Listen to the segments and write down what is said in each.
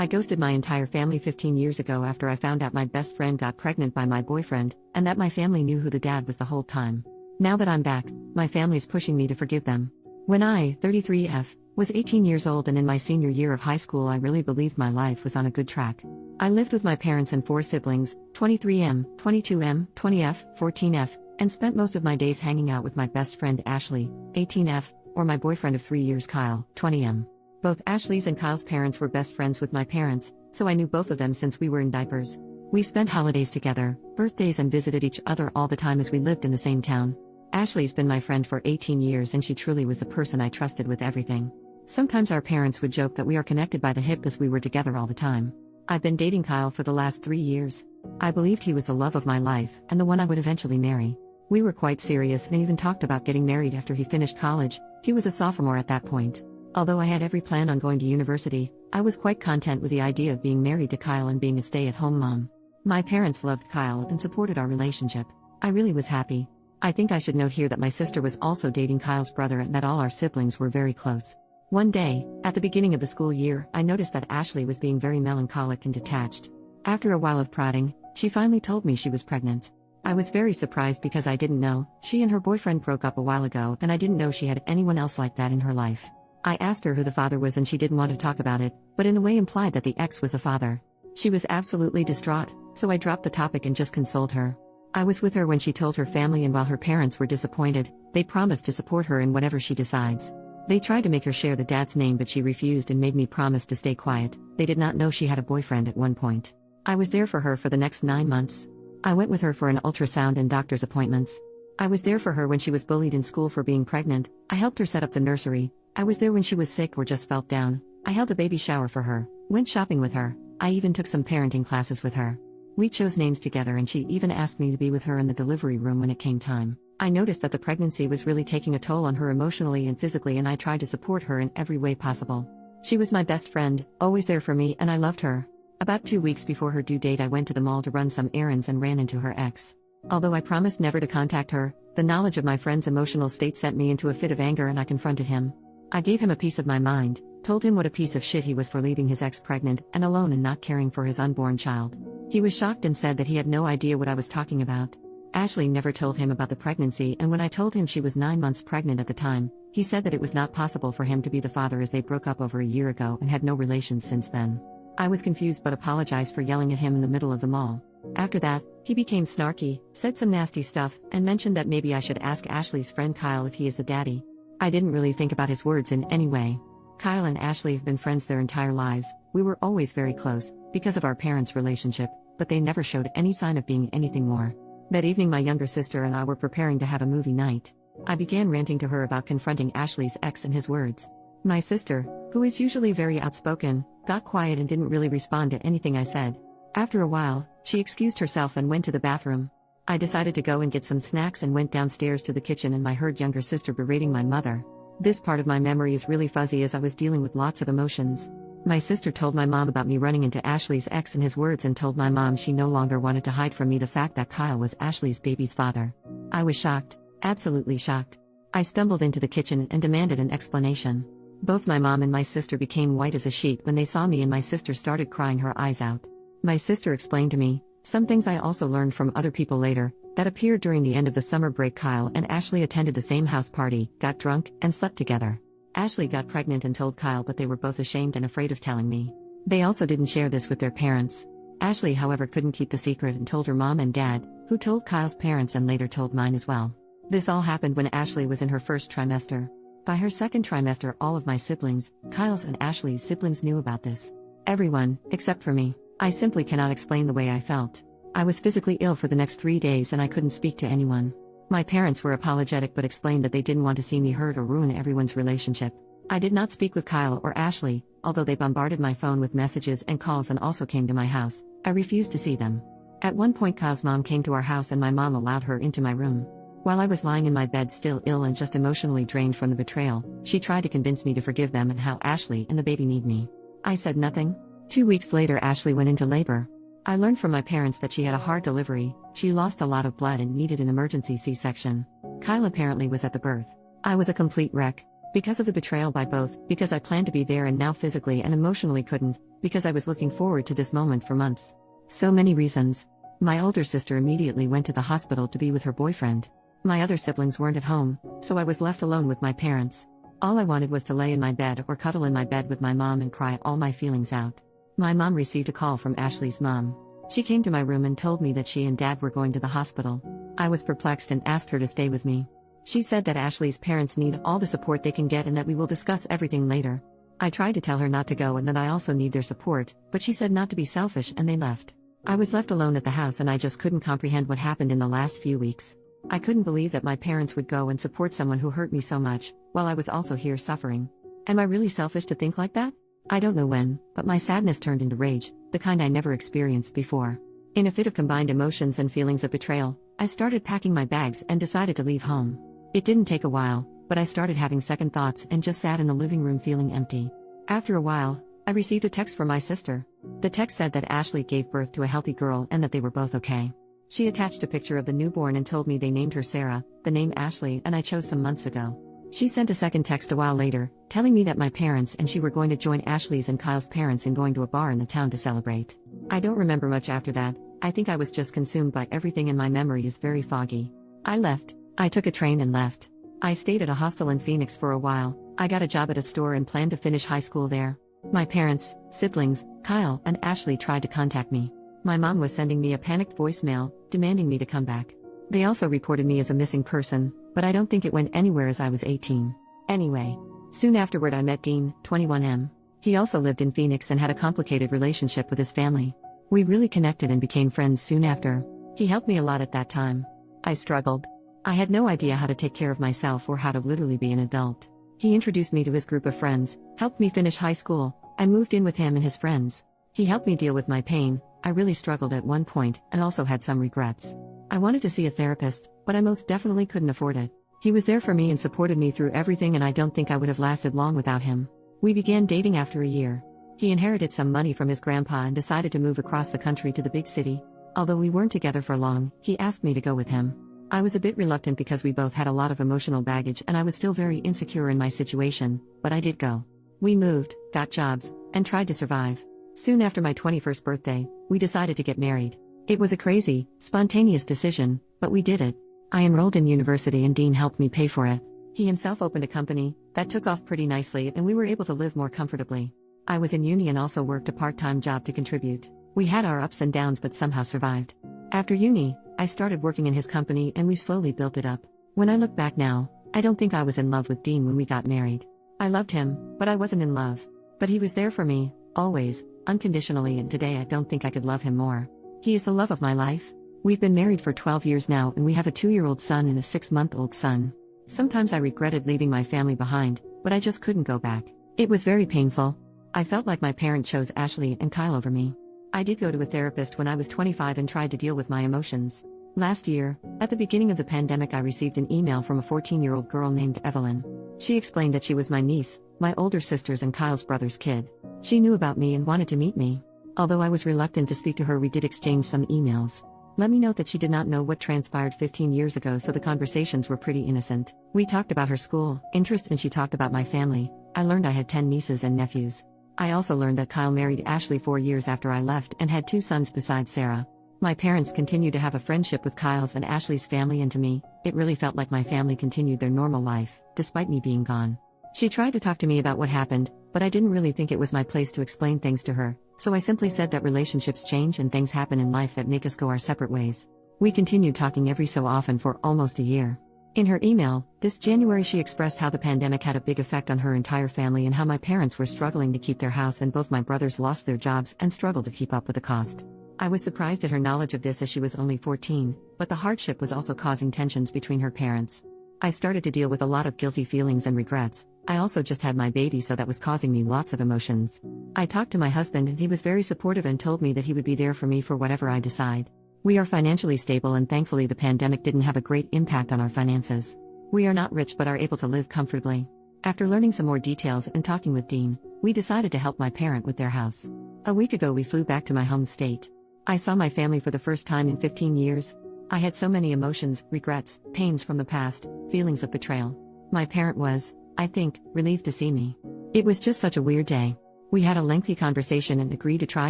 I ghosted my entire family 15 years ago after I found out my best friend got pregnant by my boyfriend, and that my family knew who the dad was the whole time. Now that I'm back, my family's pushing me to forgive them. When I, 33F, was 18 years old and in my senior year of high school, I really believed my life was on a good track. I lived with my parents and 4 siblings, 23M, 22M, 20F, 14F, and spent most of my days hanging out with my best friend Ashley, 18F, or my boyfriend of 3 years Kyle, 20M. Both Ashley's and Kyle's parents were best friends with my parents, so I knew both of them since we were in diapers. We spent holidays together, birthdays, and visited each other all the time as we lived in the same town. Ashley's been my friend for 18 years and she truly was the person I trusted with everything. Sometimes our parents would joke that we are connected by the hip as we were together all the time. I've been dating Kyle for the last 3 years. I believed he was the love of my life and the one I would eventually marry. We were quite serious and even talked about getting married after he finished college. He was a sophomore at that point. Although I had every plan on going to university, I was quite content with the idea of being married to Kyle and being a stay-at-home mom. My parents loved Kyle and supported our relationship. I really was happy. I think I should note here that my sister was also dating Kyle's brother and that all our siblings were very close. One day, at the beginning of the school year, I noticed that Ashley was being very melancholic and detached. After a while of prodding, she finally told me she was pregnant. I was very surprised because I didn't know. She and her boyfriend broke up a while ago and I didn't know she had anyone else like that in her life. I asked her who the father was and she didn't want to talk about it, but in a way implied that the ex was the father. She was absolutely distraught, so I dropped the topic and just consoled her. I was with her when she told her family, and while her parents were disappointed, they promised to support her in whatever she decides. They tried to make her share the dad's name, but she refused and made me promise to stay quiet. They did not know she had a boyfriend at one point. I was there for her for the next 9 months. I went with her for an ultrasound and doctor's appointments. I was there for her when she was bullied in school for being pregnant. I helped her set up the nursery. I was there when she was sick or just felt down. I held a baby shower for her, went shopping with her. I even took some parenting classes with her. We chose names together and she even asked me to be with her in the delivery room when it came time. I noticed that the pregnancy was really taking a toll on her emotionally and physically, and I tried to support her in every way possible. She was my best friend, always there for me, and I loved her. About 2 weeks before her due date, I went to the mall to run some errands and ran into her ex. Although I promised never to contact her, the knowledge of my friend's emotional state sent me into a fit of anger and I confronted him. I gave him a piece of my mind, told him what a piece of shit he was for leaving his ex pregnant and alone and not caring for his unborn child. He was shocked and said that he had no idea what I was talking about. Ashley never told him about the pregnancy, and when I told him she was 9 months pregnant at the time, he said that it was not possible for him to be the father as they broke up over a year ago and had no relations since then. I was confused but apologized for yelling at him in the middle of the mall. After that, he became snarky, said some nasty stuff, and mentioned that maybe I should ask Ashley's friend Kyle if he is the daddy. I didn't really think about his words in any way. Kyle and Ashley have been friends their entire lives. We were always very close, because of our parents' relationship, but they never showed any sign of being anything more. That evening my younger sister and I were preparing to have a movie night. I began ranting to her about confronting Ashley's ex and his words. My sister, who is usually very outspoken, got quiet and didn't really respond to anything I said. After a while, she excused herself and went to the bathroom. I decided to go and get some snacks and went downstairs to the kitchen, and I heard younger sister berating my mother. This part of my memory is really fuzzy as I was dealing with lots of emotions. My sister told my mom about me running into Ashley's ex and his words, and told my mom she no longer wanted to hide from me the fact that Kyle was Ashley's baby's father. I was shocked, absolutely shocked. I stumbled into the kitchen and demanded an explanation. Both my mom and my sister became white as a sheet when they saw me, and my sister started crying her eyes out. My sister explained to me some things I also learned from other people later, that appeared during the end of the summer break. Kyle and Ashley attended the same house party, got drunk, and slept together. Ashley got pregnant and told Kyle, but they were both ashamed and afraid of telling me. They also didn't share this with their parents. Ashley, however, couldn't keep the secret and told her mom and dad, who told Kyle's parents and later told mine as well. This all happened when Ashley was in her first trimester. By her second trimester, all of my siblings, Kyle's and Ashley's siblings, knew about this. Everyone, except for me. I simply cannot explain the way I felt. I was physically ill for the next 3 days and I couldn't speak to anyone. My parents were apologetic but explained that they didn't want to see me hurt or ruin everyone's relationship. I did not speak with Kyle or Ashley, although they bombarded my phone with messages and calls and also came to my house. I refused to see them. At one point Kyle's mom came to our house and my mom allowed her into my room. While I was lying in my bed still ill and just emotionally drained from the betrayal, she tried to convince me to forgive them and how Ashley and the baby need me. I said nothing. 2 weeks later Ashley went into labor. I learned from my parents that she had a hard delivery. She lost a lot of blood and needed an emergency C-section. Kyle apparently was at the birth. I was a complete wreck. Because of the betrayal by both, because I planned to be there and now physically and emotionally couldn't, because I was looking forward to this moment for months. So many reasons. My older sister immediately went to the hospital to be with her boyfriend. My other siblings weren't at home, so I was left alone with my parents. All I wanted was to lay in my bed or cuddle in my bed with my mom and cry all my feelings out. My mom received a call from Ashley's mom. She came to my room and told me that she and dad were going to the hospital. I was perplexed and asked her to stay with me. She said that Ashley's parents need all the support they can get and that we will discuss everything later. I tried to tell her not to go and that I also need their support, but she said not to be selfish and they left. I was left alone at the house and I just couldn't comprehend what happened in the last few weeks. I couldn't believe that my parents would go and support someone who hurt me so much, while I was also here suffering. Am I really selfish to think like that? I don't know when, but my sadness turned into rage, the kind I never experienced before. In a fit of combined emotions and feelings of betrayal, I started packing my bags and decided to leave home. It didn't take a while, but I started having second thoughts and just sat in the living room feeling empty. After a while, I received a text from my sister. The text said that Ashley gave birth to a healthy girl and that they were both okay. She attached a picture of the newborn and told me they named her Sarah, the name Ashley, and I chose some months ago. She sent a second text a while later, telling me that my parents and she were going to join Ashley's and Kyle's parents in going to a bar in the town to celebrate. I don't remember much after that. I think I was just consumed by everything and my memory is very foggy. I left. I took a train and left. I stayed at a hostel in Phoenix for a while. I got a job at a store and planned to finish high school there. My parents, siblings, Kyle, and Ashley tried to contact me. My mom was sending me a panicked voicemail, demanding me to come back. They also reported me as a missing person, but I don't think it went anywhere as I was 18. Anyway, soon afterward I met Dean, 21M. He also lived in Phoenix and had a complicated relationship with his family. We really connected and became friends soon after. He helped me a lot at that time. I struggled. I had no idea how to take care of myself or how to literally be an adult. He introduced me to his group of friends, helped me finish high school, and moved in with him and his friends. He helped me deal with my pain. I really struggled at one point and also had some regrets. I wanted to see a therapist, but I most definitely couldn't afford it. He was there for me and supported me through everything and I don't think I would have lasted long without him. We began dating after a year. He inherited some money from his grandpa and decided to move across the country to the big city. Although we weren't together for long, he asked me to go with him. I was a bit reluctant because we both had a lot of emotional baggage and I was still very insecure in my situation, but I did go. We moved, got jobs, and tried to survive. Soon after my 21st birthday, we decided to get married. It was a crazy, spontaneous decision, but we did it. I enrolled in university and Dean helped me pay for it. He himself opened a company that took off pretty nicely and we were able to live more comfortably. I was in uni and also worked a part-time job to contribute. We had our ups and downs but somehow survived. After uni, I started working in his company and we slowly built it up. When I look back now, I don't think I was in love with Dean when we got married. I loved him, but I wasn't in love. But he was there for me, always, unconditionally, and today I don't think I could love him more. He is the love of my life. We've been married for 12 years now and we have a 2-year-old son and a 6-month-old son. Sometimes I regretted leaving my family behind, but I just couldn't go back. It was very painful. I felt like my parent chose Ashley and Kyle over me. I did go to a therapist when I was 25 and tried to deal with my emotions. Last year, at the beginning of the pandemic, I received an email from a 14-year-old girl named Evelyn. She explained that she was my niece, my older sister's and Kyle's brother's kid. She knew about me and wanted to meet me. Although I was reluctant to speak to her, we did exchange some emails. Let me note that she did not know what transpired 15 years ago, so the conversations were pretty innocent. We talked about her school, interest, and she talked about my family. I learned I had 10 nieces and nephews. I also learned that Kyle married Ashley 4 years after I left and had 2 sons besides Sarah. My parents continued to have a friendship with Kyle's and Ashley's family, and to me, it really felt like my family continued their normal life, despite me being gone. She tried to talk to me about what happened, but I didn't really think it was my place to explain things to her, so I simply said that relationships change and things happen in life that make us go our separate ways. We continued talking every so often for almost a year. In her email, this January, she expressed how the pandemic had a big effect on her entire family and how my parents were struggling to keep their house and both my brothers lost their jobs and struggled to keep up with the cost. I was surprised at her knowledge of this as she was only 14, but the hardship was also causing tensions between her parents. I started to deal with a lot of guilty feelings and regrets. I also just had my baby, so that was causing me lots of emotions. I talked to my husband and he was very supportive and told me that he would be there for me for whatever I decide. We are financially stable and thankfully the pandemic didn't have a great impact on our finances. We are not rich but are able to live comfortably. After learning some more details and talking with Dean, we decided to help my parent with their house. A week ago we flew back to my home state. I saw my family for the first time in 15 years. I had so many emotions, regrets, pains from the past, feelings of betrayal. My parent was, I think, relieved to see me. It was just such a weird day. We had a lengthy conversation and agreed to try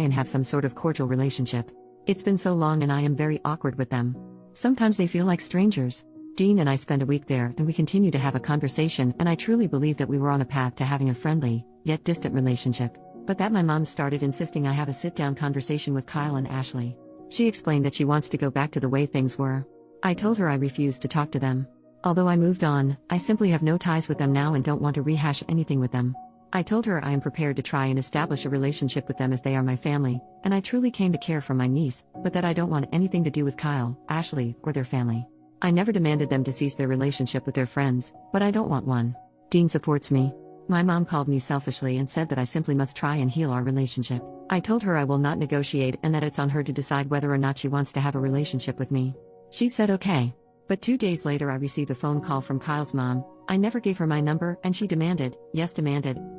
and have some sort of cordial relationship. It's been so long and I am very awkward with them. Sometimes they feel like strangers. Dean and I spent a week there and we continued to have a conversation, and I truly believe that we were on a path to having a friendly, yet distant relationship. But that my mom started insisting I have a sit-down conversation with Kyle and Ashley. She explained that she wants to go back to the way things were. I told her I refused to talk to them. Although I moved on, I simply have no ties with them now and don't want to rehash anything with them. I told her I am prepared to try and establish a relationship with them as they are my family, and I truly came to care for my niece, but that I don't want anything to do with Kyle, Ashley, or their family. I never demanded them to cease their relationship with their friends, but I don't want one. Dean supports me. My mom called me selfishly and said that I simply must try and heal our relationship. I told her I will not negotiate and that it's on her to decide whether or not she wants to have a relationship with me. She said okay. But 2 days later I received a phone call from Kyle's mom. I never gave her my number and she demanded,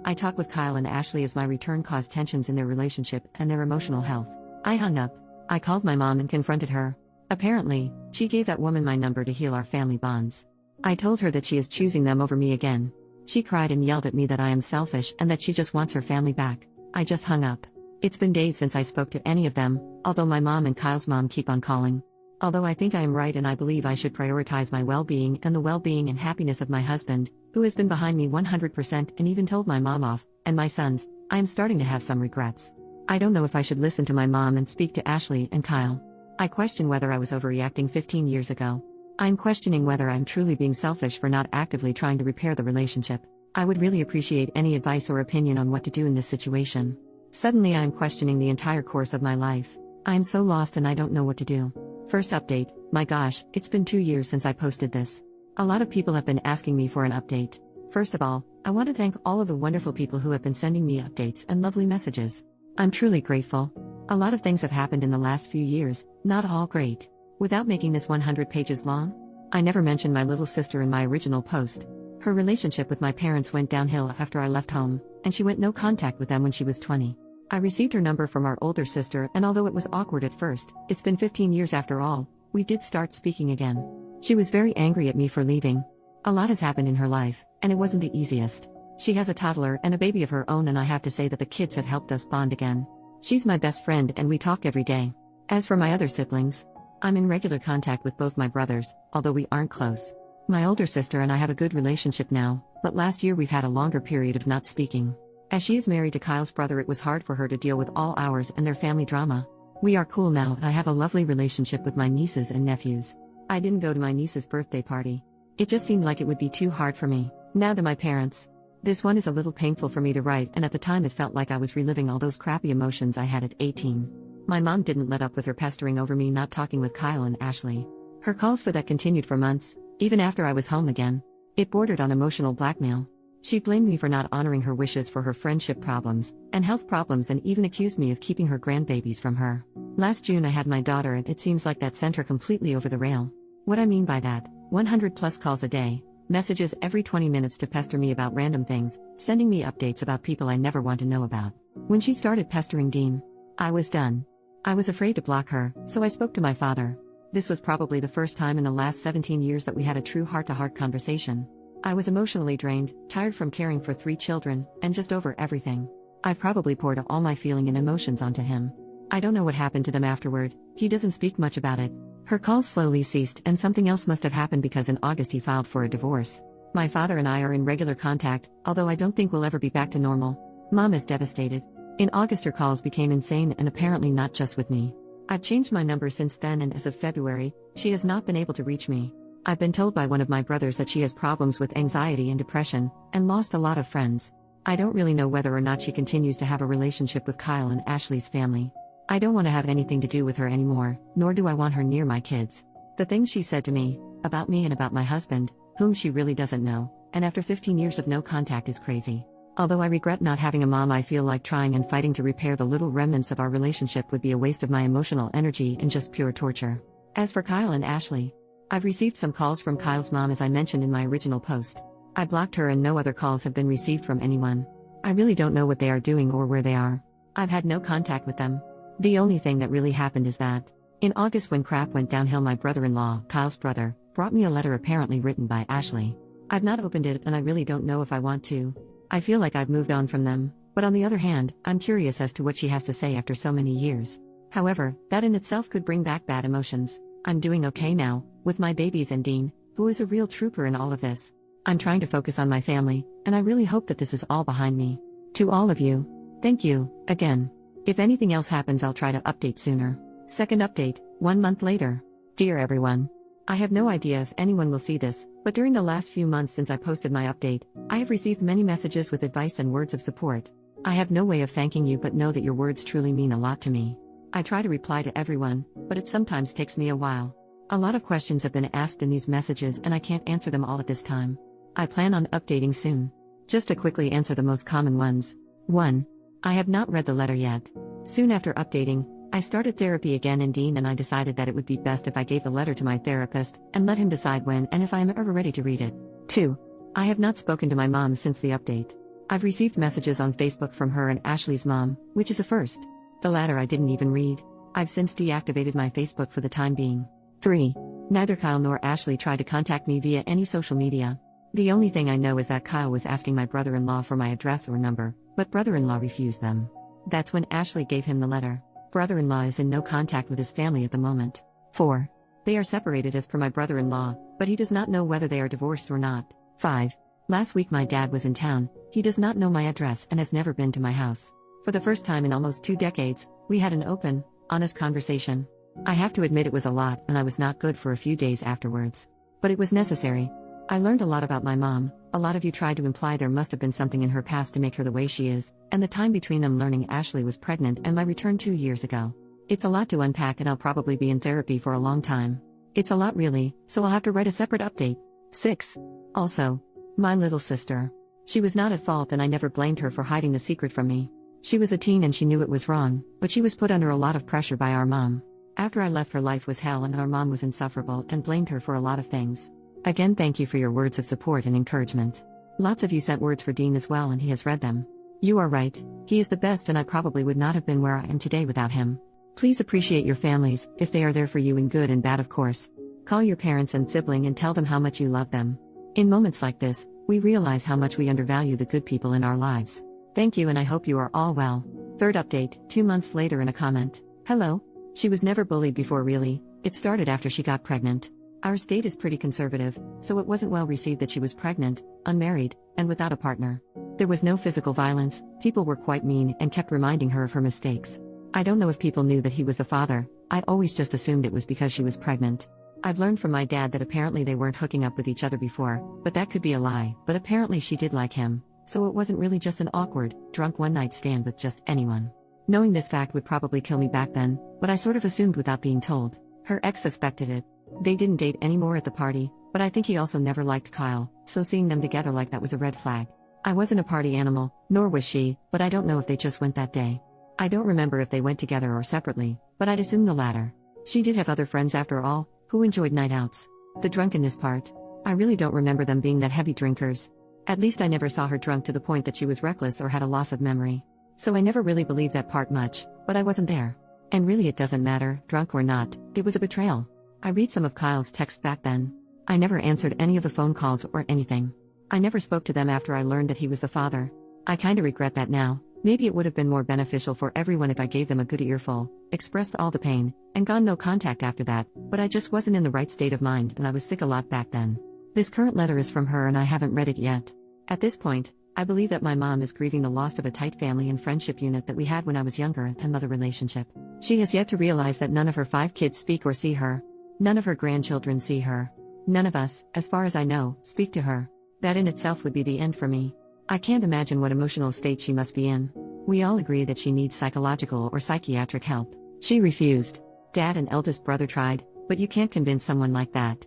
I talk with Kyle and Ashley as my return caused tensions in their relationship and their emotional health. I hung up. I called my mom and confronted her. Apparently, she gave that woman my number to heal our family bonds. I told her that she is choosing them over me again. She cried and yelled at me that I am selfish and that she just wants her family back. I just hung up. It's been days since I spoke to any of them, although my mom and Kyle's mom keep on calling. Although I think I am right and I believe I should prioritize my well-being and the well-being and happiness of my husband, who has been behind me 100% and even told my mom off, and my sons, I am starting to have some regrets. I don't know if I should listen to my mom and speak to Ashley and Kyle. I question whether I was overreacting 15 years ago. I'm questioning whether I'm truly being selfish for not actively trying to repair the relationship. I would really appreciate any advice or opinion on what to do in this situation. Suddenly I am questioning the entire course of my life. I am so lost and I don't know what to do. First update, my gosh, it's been 2 years since I posted this. A lot of people have been asking me for an update. First of all, I want to thank all of the wonderful people who have been sending me updates and lovely messages. I'm truly grateful. A lot of things have happened in the last few years, not all great. Without making this 100 pages long, I never mentioned my little sister in my original post. Her relationship with my parents went downhill after I left home, and she went no contact with them when she was 20. I received her number from our older sister, and although it was awkward at first, it's been 15 years after all, we did start speaking again. She was very angry at me for leaving. A lot has happened in her life, and it wasn't the easiest. She has a toddler and a baby of her own, and I have to say that the kids have helped us bond again. She's my best friend and we talk every day. As for my other siblings, I'm in regular contact with both my brothers, although we aren't close. My older sister and I have a good relationship now, but last year we've had a longer period of not speaking. As she is married to Kyle's brother, it was hard for her to deal with all ours and their family drama. We are cool now and I have a lovely relationship with my nieces and nephews. I didn't go to my niece's birthday party. It just seemed like it would be too hard for me. Now to my parents. This one is a little painful for me to write, and at the time it felt like I was reliving all those crappy emotions I had at 18. My mom didn't let up with her pestering over me not talking with Kyle and Ashley. Her calls for that continued for months, even after I was home again. It bordered on emotional blackmail. She blamed me for not honoring her wishes for her friendship problems and health problems, and even accused me of keeping her grandbabies from her. Last June I had my daughter, and it seems like that sent her completely over the rail. What I mean by that, 100 plus calls a day, messages every 20 minutes to pester me about random things, sending me updates about people I never want to know about. When she started pestering Dean, I was done. I was afraid to block her, so I spoke to my father. This was probably the first time in the last 17 years that we had a true heart-to-heart conversation. I was emotionally drained, tired from caring for 3 children, and just over everything. I've probably poured all my feeling and emotions onto him. I don't know what happened to them afterward. He doesn't speak much about it. Her calls slowly ceased, and something else must have happened because in August he filed for a divorce. My father and I are in regular contact, although I don't think we'll ever be back to normal. Mom is devastated. In August her calls became insane, and apparently not just with me. I've changed my number since then, and as of February, she has not been able to reach me. I've been told by one of my brothers that she has problems with anxiety and depression, and lost a lot of friends. I don't really know whether or not she continues to have a relationship with Kyle and Ashley's family. I don't want to have anything to do with her anymore, nor do I want her near my kids. The things she said to me, about me and about my husband, whom she really doesn't know, and after 15 years of no contact, is crazy. Although I regret not having a mom, I feel like trying and fighting to repair the little remnants of our relationship would be a waste of my emotional energy and just pure torture. As for Kyle and Ashley, I've received some calls from Kyle's mom, as I mentioned in my original post. I blocked her and no other calls have been received from anyone. I really don't know what they are doing or where they are. I've had no contact with them. The only thing that really happened is that, in August when crap went downhill, my brother-in-law, Kyle's brother, brought me a letter apparently written by Ashley. I've not opened it and I really don't know if I want to. I feel like I've moved on from them, but on the other hand, I'm curious as to what she has to say after so many years. However, that in itself could bring back bad emotions. I'm doing okay now, with my babies and Dean, who is a real trooper in all of this. I'm trying to focus on my family, and I really hope that this is all behind me. To all of you, thank you, again. If anything else happens, I'll try to update sooner. Second update, 1 month later. Dear everyone, I have no idea if anyone will see this, but during the last few months since I posted my update, I have received many messages with advice and words of support. I have no way of thanking you, but know that your words truly mean a lot to me. I try to reply to everyone, but it sometimes takes me a while. A lot of questions have been asked in these messages and I can't answer them all at this time. I plan on updating soon. Just to quickly answer the most common ones. 1. I have not read the letter yet. Soon after updating, I started therapy again in Dean and I decided that it would be best if I gave the letter to my therapist and let him decide when and if I am ever ready to read it. 2. I have not spoken to my mom since the update. I've received messages on Facebook from her and Ashley's mom, which is a first. The latter I didn't even read. I've since deactivated my Facebook for the time being. 3. Neither Kyle nor Ashley tried to contact me via any social media. The only thing I know is that Kyle was asking my brother-in-law for my address or number, but brother-in-law refused them. That's when Ashley gave him the letter. Brother-in-law is in no contact with his family at the moment. 4. They are separated as per my brother-in-law, but he does not know whether they are divorced or not. 5. Last week my dad was in town. He does not know my address and has never been to my house. For the first time in almost 2 decades, we had an open, honest conversation. I have to admit it was a lot and I was not good for a few days afterwards. But it was necessary. I learned a lot about my mom. A lot of you tried to imply there must have been something in her past to make her the way she is, and the time between them learning Ashley was pregnant and my return 2 years ago. It's a lot to unpack and I'll probably be in therapy for a long time. It's a lot really, so I'll have to write a separate update. 6. Also, my little sister. She was not at fault and I never blamed her for hiding the secret from me. She was a teen and she knew it was wrong, but she was put under a lot of pressure by our mom. After I left, her life was hell and our mom was insufferable and blamed her for a lot of things. Again, thank you for your words of support and encouragement. Lots of you sent words for Dean as well and he has read them. You are right, he is the best and I probably would not have been where I am today without him. Please appreciate your families, if they are there for you in good and bad of course. Call your parents and sibling and tell them how much you love them. In moments like this, we realize how much we undervalue the good people in our lives. Thank you and I hope you are all well. Third update, 2 months later in a comment. Hello. She was never bullied before really, it started after she got pregnant. Our state is pretty conservative, so it wasn't well received that she was pregnant, unmarried, and without a partner. There was no physical violence, people were quite mean and kept reminding her of her mistakes. I don't know if people knew that he was the father, I always just assumed it was because she was pregnant. I've learned from my dad that apparently they weren't hooking up with each other before, but that could be a lie, but apparently she did like him, so it wasn't really just an awkward, drunk one-night stand with just anyone. Knowing this fact would probably kill me back then, but I sort of assumed without being told. Her ex suspected it. They didn't date anymore at the party, but I think he also never liked Kyle, so seeing them together like that was a red flag. I wasn't a party animal, nor was she, but I don't know if they just went that day. I don't remember if they went together or separately, but I'd assume the latter. She did have other friends after all, who enjoyed night outs. The drunkenness part. I really don't remember them being that heavy drinkers. At least I never saw her drunk to the point that she was reckless or had a loss of memory. So I never really believed that part much, but I wasn't there. And really it doesn't matter, drunk or not, it was a betrayal. I read some of Kyle's texts back then. I never answered any of the phone calls or anything. I never spoke to them after I learned that he was the father. I kinda regret that now. Maybe it would have been more beneficial for everyone if I gave them a good earful, expressed all the pain, and gone no contact after that, but I just wasn't in the right state of mind and I was sick a lot back then. This current letter is from her and I haven't read it yet. At this point, I believe that my mom is grieving the loss of a tight family and friendship unit that we had when I was younger and mother relationship. She has yet to realize that none of her 5 kids speak or see her. None of her grandchildren see her. None of us, as far as I know, speak to her. That in itself would be the end for me. I can't imagine what emotional state she must be in. We all agree that she needs psychological or psychiatric help. She refused. Dad and eldest brother tried, but you can't convince someone like that.